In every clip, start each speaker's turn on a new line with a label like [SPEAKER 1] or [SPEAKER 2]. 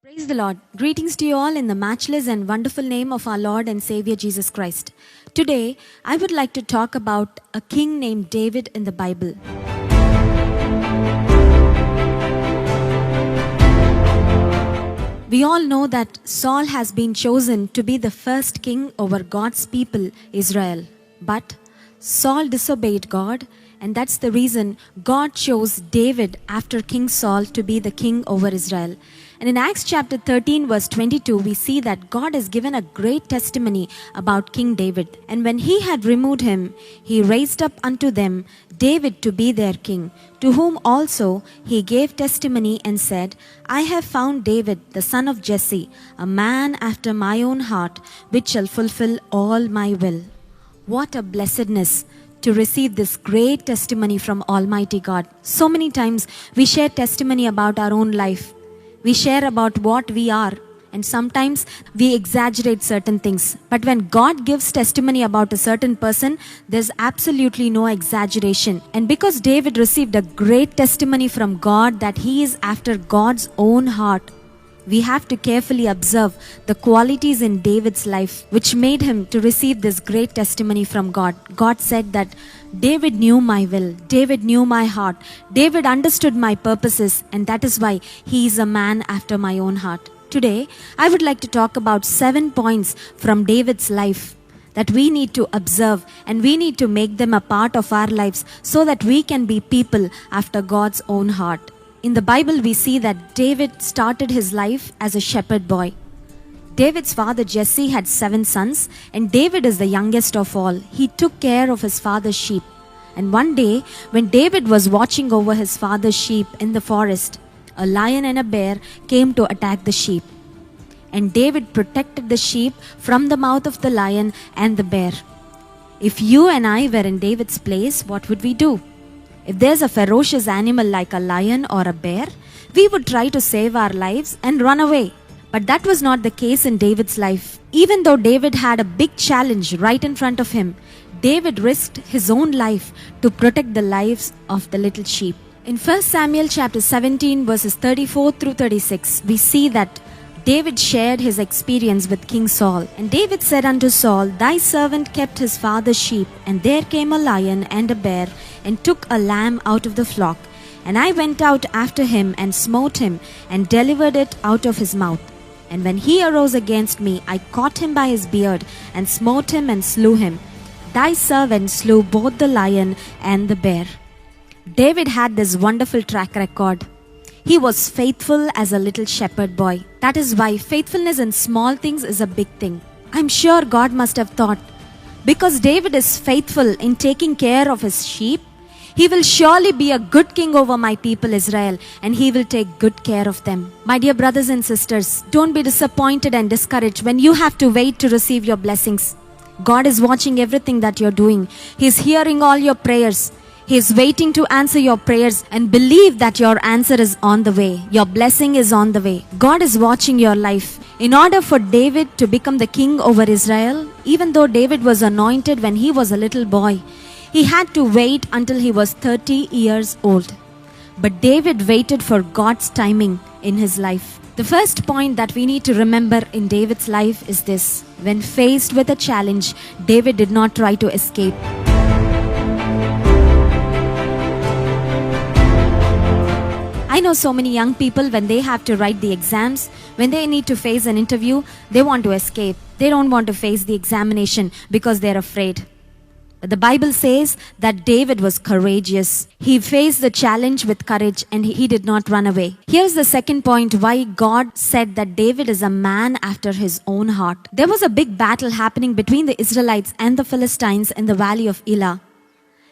[SPEAKER 1] Praise the Lord. Greetings to you all in the matchless and wonderful name of our Lord and Savior Jesus Christ. Today, I would like to talk about a king named David in the Bible. We all know that Saul has been chosen to be the first king over God's people, Israel. But Saul disobeyed God, and that's the reason God chose David after King Saul to be the king over Israel. And in Acts chapter 13 verse 22, we see that God has given a great testimony about King David. And when he had removed him, he raised up unto them David to be their king, to whom also he gave testimony and said, I have found David, the son of Jesse, a man after my own heart, which shall fulfill all my will. What a blessedness to receive this great testimony from Almighty God. So many times we share testimony about our own life. We share about what we are, and sometimes we exaggerate certain things. But when God gives testimony about a certain person, there's absolutely no exaggeration. And because David received a great testimony from God that he is after God's own heart, we have to carefully observe the qualities in David's life which made him to receive this great testimony from God. God said that David knew my will, David knew my heart, David understood my purposes, and that is why he is a man after my own heart. Today, I would like to talk about 7 points from David's life that we need to observe, and we need to make them a part of our lives so that we can be people after God's own heart. In the Bible, we see that David started his life as a shepherd boy. David's father Jesse had 7 sons, and David is the youngest of all. He took care of his father's sheep. And one day, when David was watching over his father's sheep in the forest, a lion and a bear came to attack the sheep. And David protected the sheep from the mouth of the lion and the bear. If you and I were in David's place, what would we do? If there's a ferocious animal like a lion or a bear, we would try to save our lives and run away. But that was not the case in David's life. Even though David had a big challenge right in front of him, David risked his own life to protect the lives of the little sheep. In 1 Samuel chapter 17 verses 34 through 36, we see that David shared his experience with King Saul. And David said unto Saul, Thy servant kept his father's sheep, and there came a lion and a bear, and took a lamb out of the flock. And I went out after him, and smote him, and delivered it out of his mouth. And when he arose against me, I caught him by his beard, and smote him and slew him. Thy servant slew both the lion and the bear. David had this wonderful track record. He was faithful as a little shepherd boy. That is why faithfulness in small things is a big thing. I'm sure God must have thought, because David is faithful in taking care of his sheep, he will surely be a good king over my people Israel, and he will take good care of them. My dear brothers and sisters, don't be disappointed and discouraged when you have to wait to receive your blessings. God is watching everything that you're doing. He's hearing all your prayers. He is waiting to answer your prayers, and believe that your answer is on the way. Your blessing is on the way. God is watching your life. In order for David to become the king over Israel, even though David was anointed when he was a little boy, he had to wait until he was 30 years old. But David waited for God's timing in his life. The first point that we need to remember in David's life is this: when faced with a challenge, David did not try to escape. I know so many young people, when they have to write the exams, when they need to face an interview, they want to escape. They don't want to face the examination because they're afraid. But the Bible says that David was courageous. He faced the challenge with courage, and he did not run away. Here's the second point why God said that David is a man after his own heart. There was a big battle happening between the Israelites and the Philistines in the valley of Elah.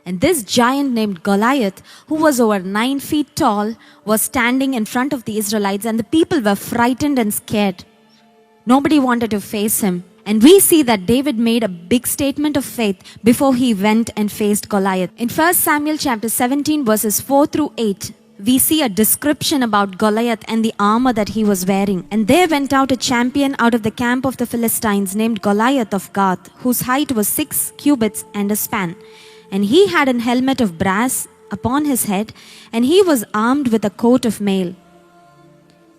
[SPEAKER 1] And this giant named Goliath, who was over 9 feet tall, was standing in front of the Israelites, and the people were frightened and scared. Nobody wanted to face him. And we see that David made a big statement of faith before he went and faced Goliath. In 1 Samuel chapter 17 verses 4 through 8, we see a description about Goliath and the armor that he was wearing. And there went out a champion out of the camp of the Philistines named Goliath of Gath, whose height was 6 cubits and a span. And he had an helmet of brass upon his head, and he was armed with a coat of mail.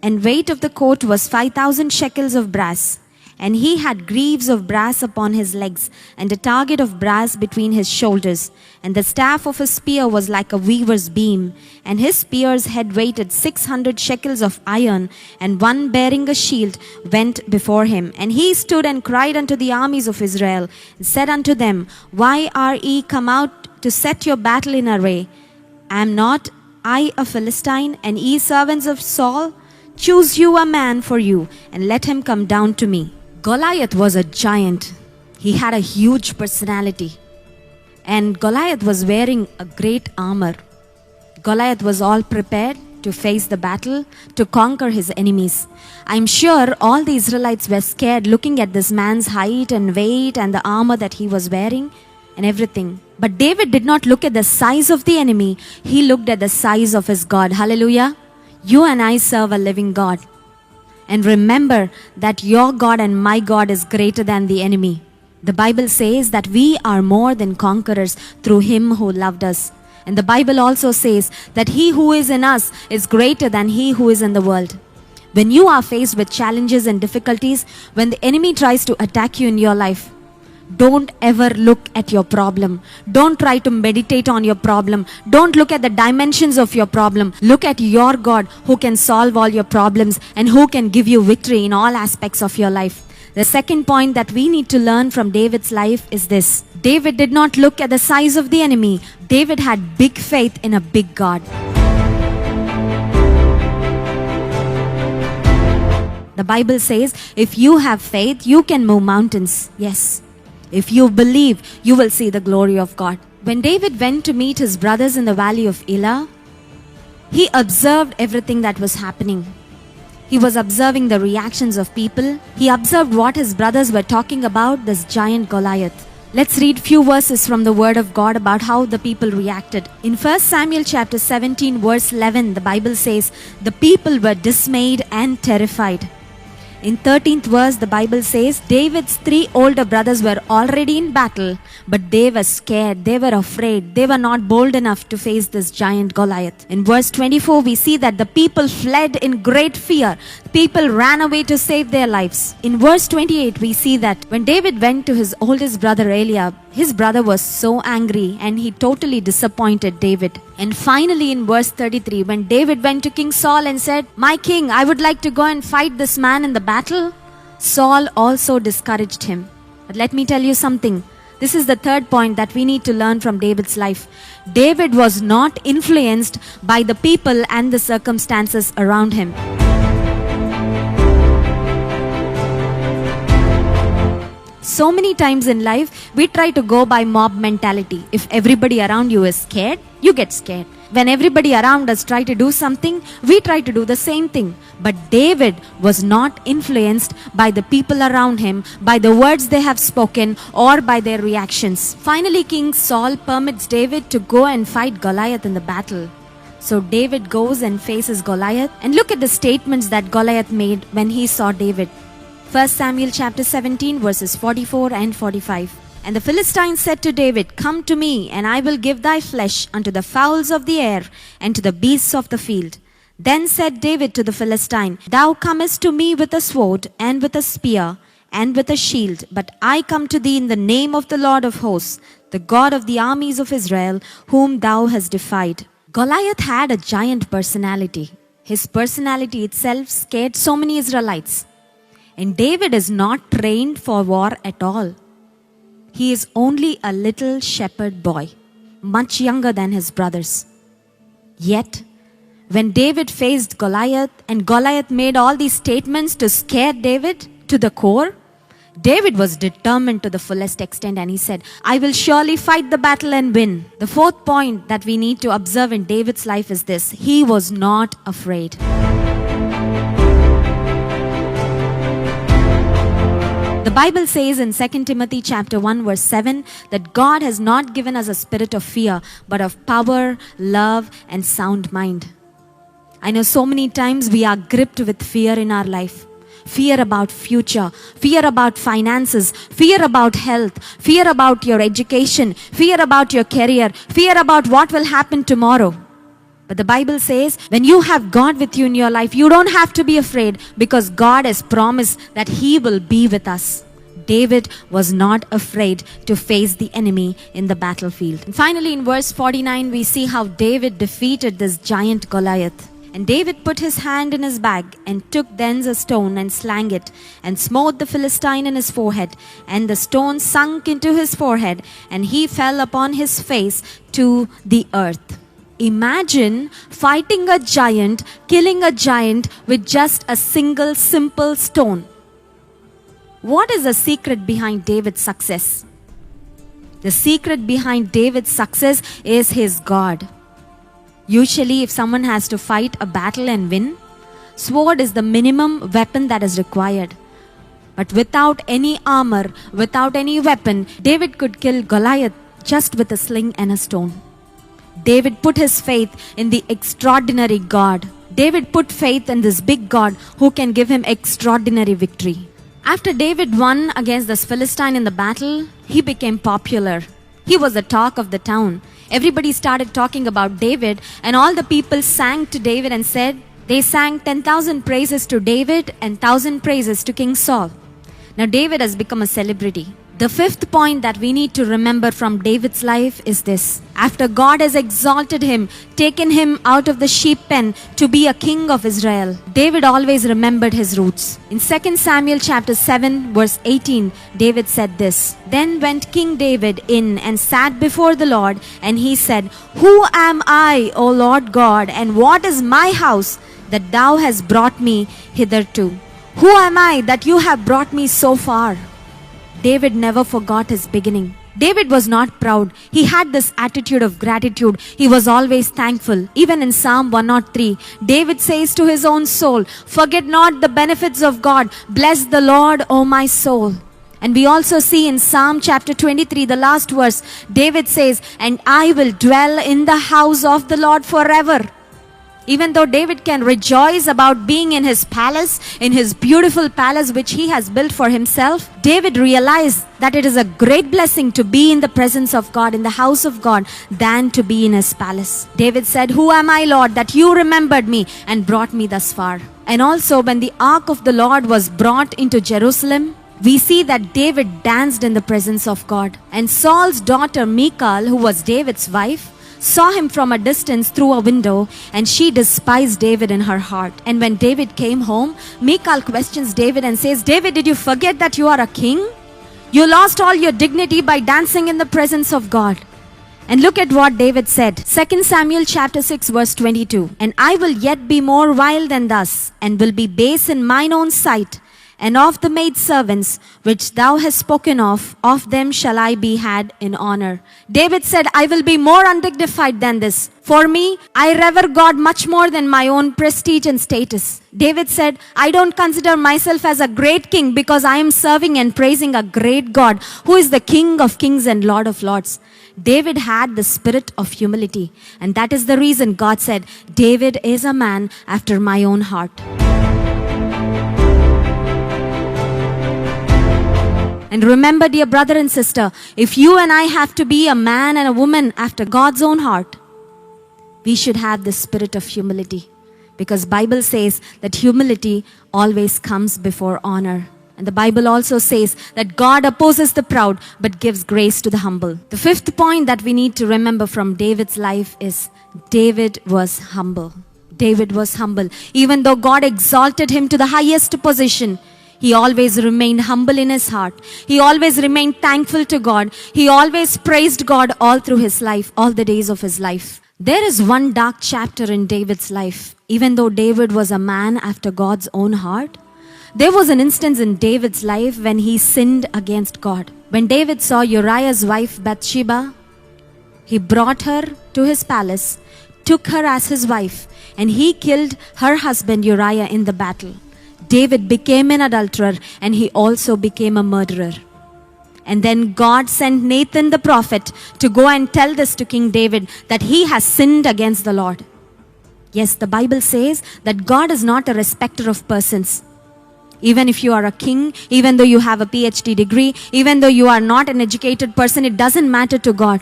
[SPEAKER 1] and weight of the coat was 5,000 shekels of brass. And he had greaves of brass upon his legs, and a target of brass between his shoulders. And the staff of his spear was like a weaver's beam. And his spear's head weighted 600 shekels of iron, and one bearing a shield went before him. And he stood and cried unto the armies of Israel, and said unto them, Why are ye come out to set your battle in array? Am not I a Philistine, and ye servants of Saul? Choose you a man for you, and let him come down to me. Goliath was a giant. He had a huge personality. And Goliath was wearing a great armor. Goliath was all prepared to face the battle, to conquer his enemies. I'm sure all the Israelites were scared looking at this man's height and weight and the armor that he was wearing and everything. But David did not look at the size of the enemy. He looked at the size of his God. Hallelujah. You and I serve a living God. And remember that your God and my God is greater than the enemy. The Bible says that we are more than conquerors through him who loved us. And the Bible also says that he who is in us is greater than he who is in the world. When you are faced with challenges and difficulties, when the enemy tries to attack you in your life, don't ever look at your problem. Don't try to meditate on your problem. Don't look at the dimensions of your problem. Look at your God who can solve all your problems and who can give you victory in all aspects of your life. The second point that we need to learn from David's life is this. David did not look at the size of the enemy. David had big faith in a big God. The Bible says, if you have faith, you can move mountains. Yes. If you believe, you will see the glory of God. When David went to meet his brothers in the valley of Elah, he observed everything that was happening. He was observing the reactions of people. He observed what his brothers were talking about, this giant Goliath. Let's read few verses from the word of God about how the people reacted. In 1 Samuel chapter 17 verse 11, the Bible says, the people were dismayed and terrified. In 13th verse, the Bible says, David's 3 older brothers were already in battle, but they were scared, they were afraid, they were not bold enough to face this giant Goliath. In verse 24, we see that the people fled in great fear. People ran away to save their lives. In verse 28, we see that when David went to his oldest brother Eliab, his brother was so angry and he totally disappointed David. And finally in verse 33, when David went to King Saul and said, My king, I would like to go and fight this man in the battle, Saul also discouraged him. But let me tell you something. This is the third point that we need to learn from David's life. David was not influenced by the people and the circumstances around him. So many times in life, we try to go by mob mentality. If everybody around you is scared, you get scared. When everybody around us try to do something, we try to do the same thing. But David was not influenced by the people around him, by the words they have spoken, or by their reactions. Finally, King Saul permits David to go and fight Goliath in the battle. So David goes and faces Goliath. And look at the statements that Goliath made when he saw David. 1 Samuel chapter 17 verses 44 and 45. And the Philistines said to David, Come to me, and I will give thy flesh unto the fowls of the air, and to the beasts of the field. Then said David to the Philistine, Thou comest to me with a sword, and with a spear, and with a shield, but I come to thee in the name of the Lord of hosts, the God of the armies of Israel, whom thou hast defied. Goliath had a giant personality. His personality itself scared so many Israelites. And David is not trained for war at all. He is only a little shepherd boy, much younger than his brothers. Yet, when David faced Goliath and Goliath made all these statements to scare David to the core, David was determined to the fullest extent and he said, I will surely fight the battle and win. The fourth point that we need to observe in David's life is this. He was not afraid. The Bible says in 2 Timothy chapter 1 verse 7 that God has not given us a spirit of fear, but of power, love, and sound mind. I know so many times we are gripped with fear in our life. Fear about future, fear about finances, fear about health, fear about your education, fear about your career, fear about what will happen tomorrow. But the Bible says, when you have God with you in your life, you don't have to be afraid because God has promised that He will be with us. David was not afraid to face the enemy in the battlefield. And finally, in verse 49, we see how David defeated this giant Goliath. And David put his hand in his bag and took thence a stone and slang it and smote the Philistine in his forehead. And the stone sunk into his forehead and he fell upon his face to the earth. Imagine fighting a giant, killing a giant with just a single simple stone. What is the secret behind David's success? The secret behind David's success is his God. Usually, if someone has to fight a battle and win, sword is the minimum weapon that is required. But without any armor, without any weapon, David could kill Goliath just with a sling and a stone. David put his faith in the extraordinary God. David put faith in this big God who can give him extraordinary victory. After David won against this Philistine in the battle, he became popular. He was the talk of the town. Everybody started talking about David, and all the people sang to David and said, they sang 10,000 praises to David and 1,000 praises to King Saul. Now David has become a celebrity. The fifth point that we need to remember from David's life is this. After God has exalted him, taken him out of the sheep pen to be a king of Israel, David always remembered his roots. In 2 Samuel chapter 7 verse 18, David said this. Then went King David in and sat before the Lord, and he said, Who am I, O Lord God, and what is my house that thou hast brought me hitherto? Who am I that you have brought me so far? David never forgot his beginning. David was not proud. He had this attitude of gratitude. He was always thankful. Even in Psalm 103, David says to his own soul, Forget not the benefits of God. Bless the Lord, O my soul. And we also see in Psalm chapter 23, the last verse, David says, And I will dwell in the house of the Lord forever. Even though David can rejoice about being in his palace, in his beautiful palace which he has built for himself, David realized that it is a great blessing to be in the presence of God, in the house of God, than to be in his palace. David said, Who am I, Lord, that you remembered me and brought me thus far? And also when the ark of the Lord was brought into Jerusalem, we see that David danced in the presence of God. And Saul's daughter Michal, who was David's wife, saw him from a distance through a window, and she despised David in her heart. And when David came home, Michal questions David and says, David, did you forget that you are a king? You lost all your dignity by dancing in the presence of God. And look at what David said. 2 Samuel chapter 6 verse 22. And I will yet be more vile than thus, and will be base in mine own sight. And of the maidservants which thou hast spoken of them shall I be had in honor. David said, I will be more undignified than this. For me, I revere God much more than my own prestige and status. David said, I don't consider myself as a great king because I am serving and praising a great God who is the King of kings and Lord of lords. David had the spirit of humility. And that is the reason God said, David is a man after my own heart. And remember, dear brother and sister, if you and I have to be a man and a woman after God's own heart, we should have the spirit of humility. Because Bible says that humility always comes before honor. And the Bible also says that God opposes the proud but gives grace to the humble. The fifth point that we need to remember from David's life is David was humble. David was humble. Even though God exalted him to the highest position, he always remained humble in his heart. He always remained thankful to God. He always praised God all through his life, all the days of his life. There is one dark chapter in David's life. Even though David was a man after God's own heart, there was an instance in David's life when he sinned against God. When David saw Uriah's wife Bathsheba, he brought her to his palace, took her as his wife, and he killed her husband Uriah in the battle. David became an adulterer, and he also became a murderer. And then God sent Nathan the prophet to go and tell this to King David that he has sinned against the Lord. Yes, the Bible says that God is not a respecter of persons. Even if you are a king, even though you have a PhD degree, even though you are not an educated person, it doesn't matter to God.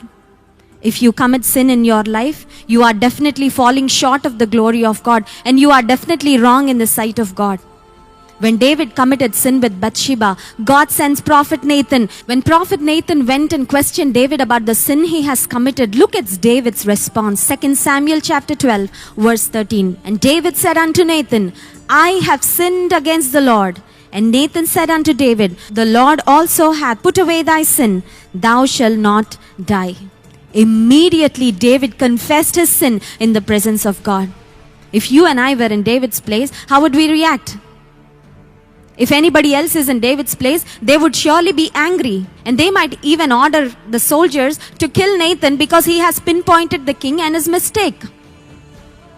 [SPEAKER 1] If you commit sin in your life, you are definitely falling short of the glory of God, and you are definitely wrong in the sight of God. When David committed sin with Bathsheba, God sends prophet Nathan. When prophet Nathan went and questioned David about the sin he has committed, look at David's response. 2 Samuel chapter 12, verse 13. And David said unto Nathan, I have sinned against the Lord. And Nathan said unto David, the Lord also hath put away thy sin. Thou shalt not die. Immediately David confessed his sin in the presence of God. If you and I were in David's place, how would we react? If anybody else is in David's place, they would surely be angry. And they might even order the soldiers to kill Nathan because he has pinpointed the king and his mistake.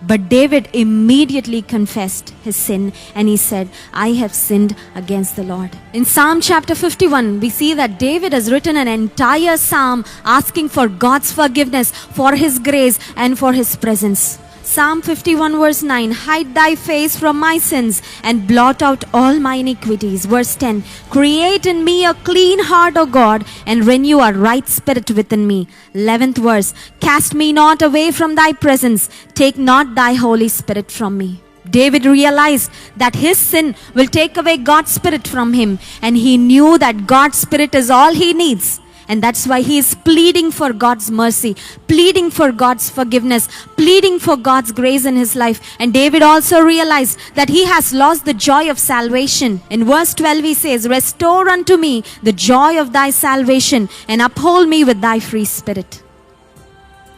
[SPEAKER 1] But David immediately confessed his sin and he said, I have sinned against the Lord. In Psalm chapter 51, we see that David has written an entire psalm asking for God's forgiveness, for his grace and for his presence. Psalm 51 verse 9, hide thy face from my sins and blot out all my iniquities. Verse 10, create in me a clean heart, O God, and renew a right spirit within me. 11th verse, cast me not away from thy presence, take not thy Holy Spirit from me. David realized that his sin will take away God's Spirit from him, and he knew that God's Spirit is all he needs. And that's why he is pleading for God's mercy, pleading for God's forgiveness, pleading for God's grace in his life. And David also realized that he has lost the joy of salvation. In verse 12 he says, restore unto me the joy of thy salvation and uphold me with thy free spirit.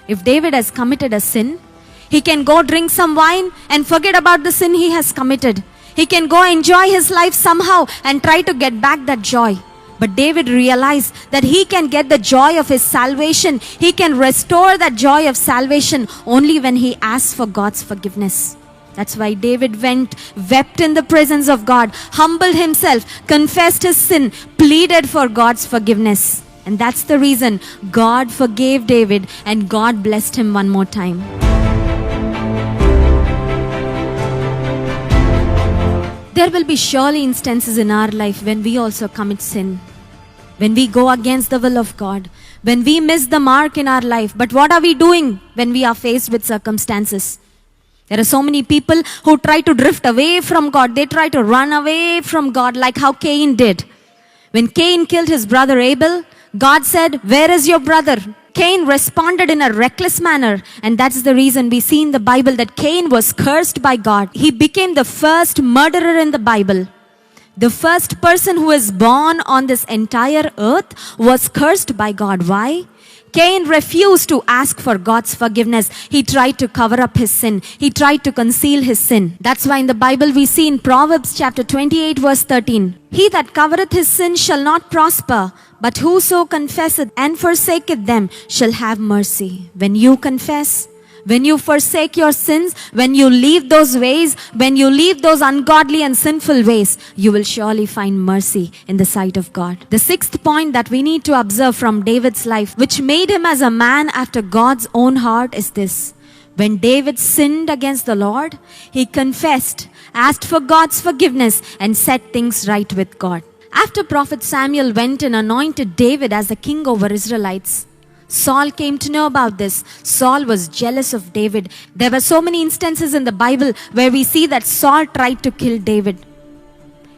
[SPEAKER 1] If David has committed a sin, he can go drink some wine and forget about the sin he has committed. He can go enjoy his life somehow and try to get back that joy. But David realized that he can get the joy of his salvation. He can restore that joy of salvation only when he asks for God's forgiveness. That's why David went, wept in the presence of God, humbled himself, confessed his sin, pleaded for God's forgiveness. And that's the reason God forgave David and God blessed him one more time. There will be surely instances in our life when we also commit sin, when we go against the will of God, when we miss the mark in our life. But what are we doing when we are faced with circumstances? There are so many people who try to drift away from God. They try to run away from God like how Cain did. When Cain killed his brother Abel, God said, where is your brother? Cain responded in a reckless manner, and that's the reason we see in the Bible that Cain was cursed by God. He became the first murderer in the Bible. The first person who is born on this entire earth was cursed by God. Why? Cain refused to ask for God's forgiveness. He tried to cover up his sin. He tried to conceal his sin. That's why in the Bible we see in Proverbs chapter 28 verse 13, he that covereth his sin shall not prosper, but whoso confesseth and forsaketh them shall have mercy. When you confess, when you forsake your sins, when you leave those ways, when you leave those ungodly and sinful ways, you will surely find mercy in the sight of God. The sixth point that we need to observe from David's life, which made him as a man after God's own heart, is this. When David sinned against the Lord, he confessed, asked for God's forgiveness, and set things right with God. After Prophet Samuel went and anointed David as the king over Israelites, Saul came to know about this. Saul was jealous of David. There were so many instances in the Bible where we see that Saul tried to kill David.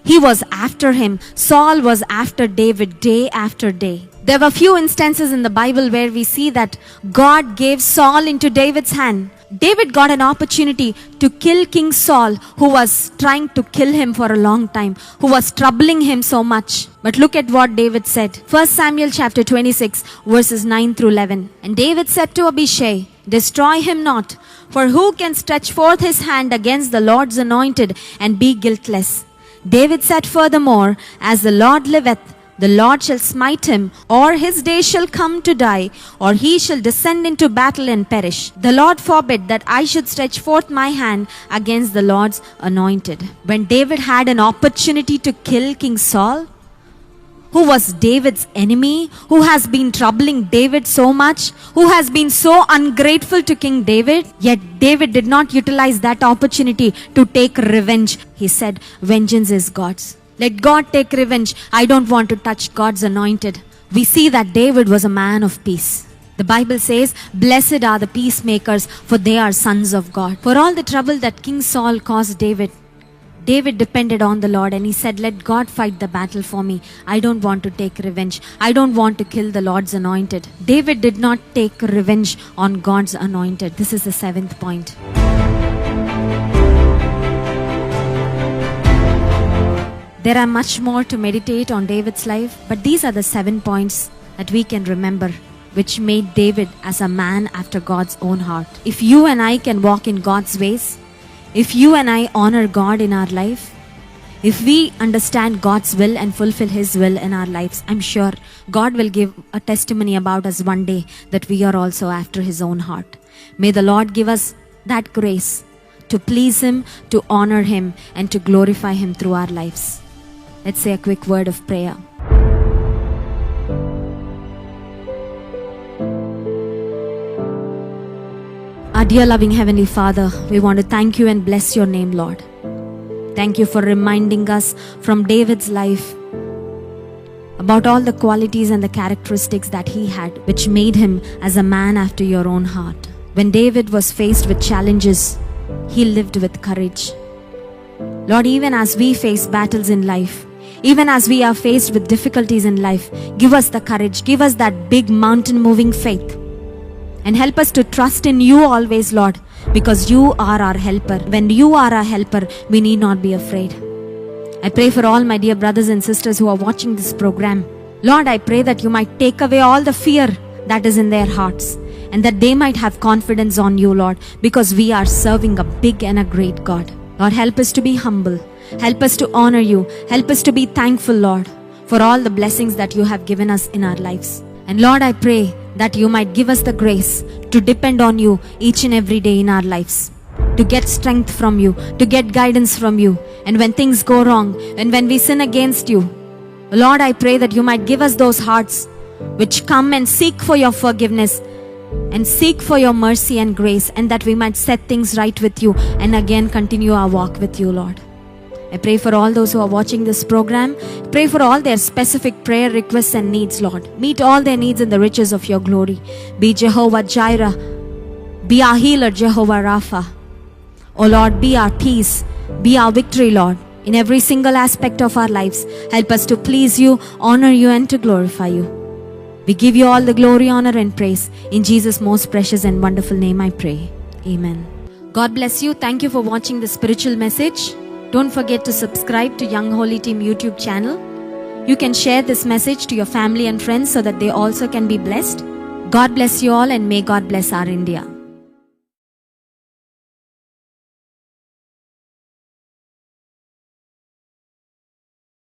[SPEAKER 1] He was after him. Saul was after David day after day. There were few instances in the Bible where we see that God gave Saul into David's hand. David got an opportunity to kill King Saul, who was trying to kill him for a long time, who was troubling him so much. But look at what David said. 1 Samuel chapter 26 verses 9 through 11. And David said to Abishai, destroy him not, for who can stretch forth his hand against the Lord's anointed and be guiltless? David said furthermore, as the Lord liveth, the Lord shall smite him, or his day shall come to die, or he shall descend into battle and perish. The Lord forbid that I should stretch forth my hand against the Lord's anointed. When David had an opportunity to kill King Saul, who was David's enemy, who has been troubling David so much, who has been so ungrateful to King David, yet David did not utilize that opportunity to take revenge. He said, vengeance is God's. Let God take revenge. I don't want to touch God's anointed. We see that David was a man of peace. The Bible says, "Blessed are the peacemakers, for they are sons of God." For all the trouble that King Saul caused David, David depended on the Lord and he said, "Let God fight the battle for me. I don't want to take revenge. I don't want to kill the Lord's anointed." David did not take revenge on God's anointed. This is the 7th point. There are much more to meditate on David's life, but these are the 7 points that we can remember, which made David as a man after God's own heart. If you and I can walk in God's ways, if you and I honor God in our life, if we understand God's will and fulfill His will in our lives, I'm sure God will give a testimony about us one day that we are also after His own heart. May the Lord give us that grace to please Him, to honor Him, and to glorify Him through our lives. Let's say a quick word of prayer. Our dear loving Heavenly Father, we want to thank you and bless your name, Lord. Thank you for reminding us from David's life about all the qualities and the characteristics that he had, which made him as a man after your own heart. When David was faced with challenges, he lived with courage. Lord, even as we face battles in life, even as we are faced with difficulties in life, give us the courage, give us that big mountain-moving faith. And help us to trust in you always, Lord, because you are our helper. When you are our helper, we need not be afraid. I pray for all my dear brothers and sisters who are watching this program. Lord, I pray that you might take away all the fear that is in their hearts, and that they might have confidence on you, Lord, because we are serving a big and a great God. Lord, help us to be humble. Help us to honor you. Help us to be thankful, Lord, for all the blessings that you have given us in our lives. And Lord, I pray that you might give us the grace to depend on you each and every day in our lives, to get strength from you, to get guidance from you. And when things go wrong, and when we sin against you, Lord, I pray that you might give us those hearts which come and seek for your forgiveness and seek for your mercy and grace, and that we might set things right with you and again continue our walk with you, Lord. I pray for all those who are watching this program. Pray for all their specific prayer requests and needs, Lord. Meet all their needs in the riches of your glory. Be Jehovah Jireh. Be our healer, Jehovah Rapha. Oh Lord, be our peace. Be our victory, Lord, in every single aspect of our lives. Help us to please you, honor you, and to glorify you. We give you all the glory, honor, and praise. In Jesus' most precious and wonderful name I pray. Amen. God bless you. Thank you for watching the spiritual message. Don't forget to subscribe to Young Holy Team YouTube channel. You can share this message to your family and friends so that they also can be blessed. God bless you all, and may God bless our India.